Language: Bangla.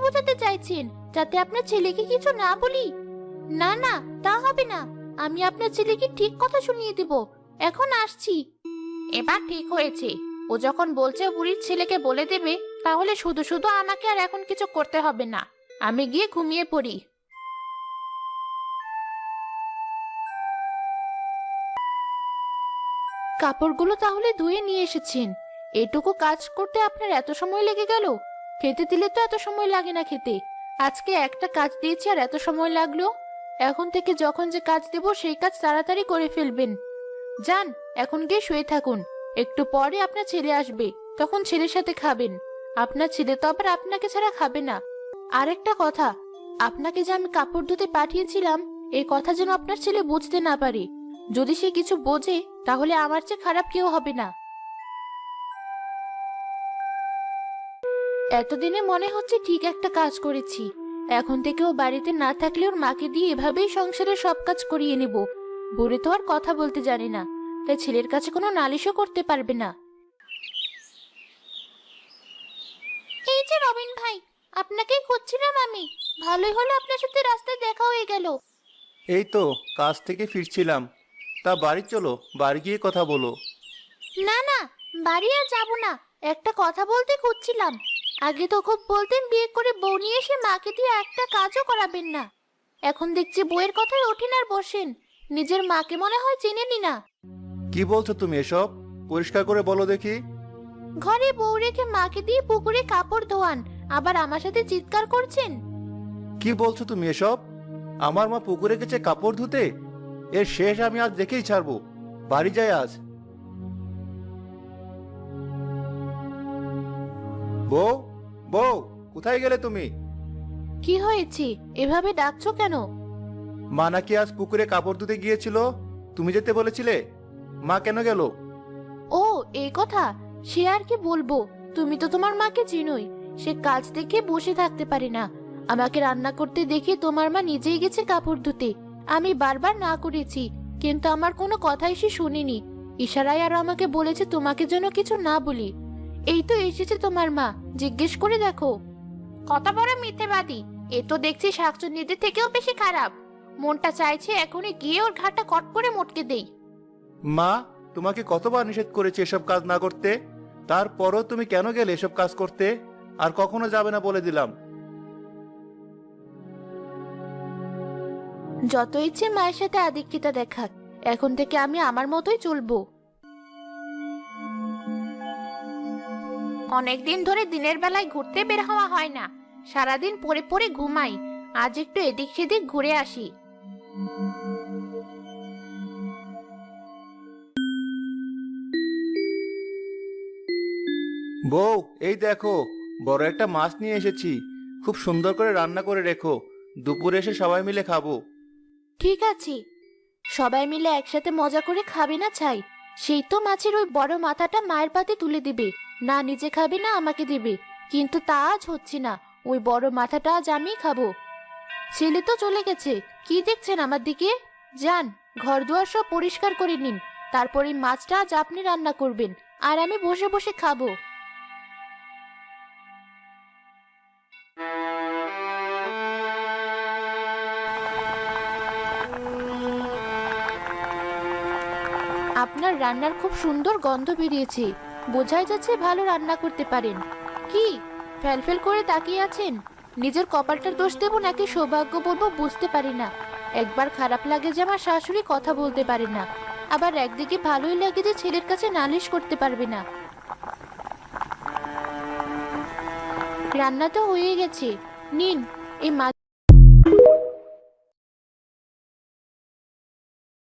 বোঝাতে চাইছেন? যাতে আপনার ছেলেকে কিছু না বলি? না না, তা হবে না। আমি আপনার ছেলেকে ঠিক কথা শুনিয়ে দেব। এখন আসছি। এবার ঠিক হয়েছে। ও যখন বলছে বুড়ির ছেলেকে বলে দেবে, তাহলে শুধু শুধু আমাকে আর এখন কিছু করতে হবে না। আমি গিয়ে ঘুমিয়ে পড়ি। কাপড়গুলো তাহলে ধুয়ে নিয়ে এসেছেন? এটুকু কাজ করতে আপনার এত সময় লেগে গেল? খেতে দিলে তো এত সময় লাগে না খেতে। আজকে একটা কাজ দিয়েছি আর এত সময় লাগলো? এখন থেকে যখন যে কাজ দেব সেই কাজ তাড়াতাড়ি করে ফেলবেন। যান, এখন গিয়ে শুয়ে থাকুন। একটু পরে আপনার ছেলে আসবে, তখন ছেলের সাথে খাবেন। আপনার ছেলে তো আবার আপনাকে ছাড়া খাবে না। আরেকটা কথা, আপনাকে যে আমি কাপড় ধুতে পাঠিয়েছিলাম, এই কথা যেন আপনার ছেলে বুঝতে না পারে। যদি সে কিছু বোঝে, তাহলে আমার চেয়ে খারাপ কেউ হবে না। এতদিনে মনে হচ্ছে ঠিক একটা কাজ করেছি। এখন থেকে ও বাড়িতে না থাকলে ওর মাকে দিয়ে এভাবেই সংসারের সব কাজ করিয়ে নেব। বুড়ি তো আর কথা বলতে জানে না, তাই ছেলের কাছে কোনো নালিশও করতে পারবে না। এই যে রবিন ভাই, আপনাকেই খুঁজছিলাম আমি। ভালোই হলো আপনার সাথে রাস্তায় দেখা হয়ে গেল। এই তো কাজ থেকে ফিরছিলাম। তা বাড়ি চলো, বাড়ি গিয়ে কথা বলো। না না, বাড়ি আর যাবো না। একটা কথা বলতে খুঁজছিলাম। আগে তো খুব বলতেন বিয়ে করে বউ নিয়ে এসে মাকে দিয়ে একটা কাজও করাবেন না। এখন দেখছি বউয়ের কথায় ওঠেন আর বসেন। নিজের মাকে মনে হয় চেনেনই না। কি বলছো তুমি এসব? পরিষ্কার করে বলো দেখি। ঘরে বউ রেখে মাকে দিয়ে পুকুরে কাপড় ধোয়ান, আবার আমার সাথে চিৎকার করছেন। কি বলছো তুমি এসব? আমার মা পুকুরে গেছে কাপড় ধুতে? এর শেষ আমি আজ দেখেই ছাড়বো। বাড়ি যাই আজ। বউ, বউ, কোথায় গেলে তুমি? কি হয়েছে? এভাবে ডাকছো কেন? মা নাকি আজ পুকুরে কাপড় ধুতে গিয়েছিল, তুমি যেতে বলেছিলে। মা কেন গেল? ও, এই কথা। সে আর কি বলবো, তুমি তো তোমার মাকে চিনোই। সে কাজ দেখে বসে থাকতে পারে না। আমাকে রান্না করতে দেখে তোমার মা নিজেই গেছে কাপড় ধুতে। আমি বারবার না করেছি, কিন্তু আমার কোনো কথাই সে শুনিনি। ইশারায় আর আমাকে বলেছে তোমাকে যেন কিছু না বলি। এই তো এসেছে তোমার মা, জিজ্ঞেস করে দেখো। কত বড় মিথ্যেবাদী! এ তো দেখছি শাকচুন্নিদের থেকেও বেশি খারাপ। মনটা চাইছে এখনই গিয়ে ওর ঘাটটা কট করে মটকে দেই। মা, তোমাকে কতবার নিষেধ করেছে এসব কাজ না করতে, তারপরও তুমি কেন গেলে এসব কাজ করতে? আর কখনো যাবে না বলে দিলাম। যত ইচ্ছে মায়ের সাথে আদিক্ষিতা দেখাক, এখন থেকে আমি আমার মতোই চলবো। অনেকদিন ধরে দিনের বেলায় ঘুরতে বের হওয়া হয় না। সারাদিন পড়ে পড়ে ঘুমাই। আজ একটু এদিক সেদিক ঘুরে আসি। বউ, এই দেখো, বড় একটা মাছ নিয়ে এসেছি। খুব সুন্দর করে রান্না করে রেখো, দুপুরে এসে সবাই মিলে খাবো। ঠিক আছে। সবাই মিলে একসাথে মজা করে খাবে না ছাই? সেই তো মাছের ওই বড় মাথাটা মায়ের পাতে তুলে দিবে। না নিজে খাবে না আমাকে দিবে। কিন্তু তা আজ হচ্ছে না। ওই বড় মাথাটা আজ আমিই খাবো। ছেলে তো চলে গেছে, কি দেখছেন আমার দিকে? যান, ঘর দুয়ার সব পরিষ্কার করে নিন। তারপর এই মাছটা আজ আপনি রান্না করবেন, আর আমি বসে বসে খাবো। আপনার রান্নার খুব সুন্দর গন্ধ বেরিয়েছে। বোঝাই যাচ্ছে ভালো রান্না করতে পারেন। কি ফেলফেল করে তাকিয়ে আছেন? নিজের কপালটার দোষ দেব নাকি সৌভাগ্য বলবো বুঝতে পারি না। একবার খারাপ লাগে যে আমার শাশুড়ি কথা বলতে পারে না, আবার একদিকে ভালোই লাগে যে ছেলের কাছে নালিশ করতে পারবে না। রান্না তো হয়ে গেছে, নিন এই মাছ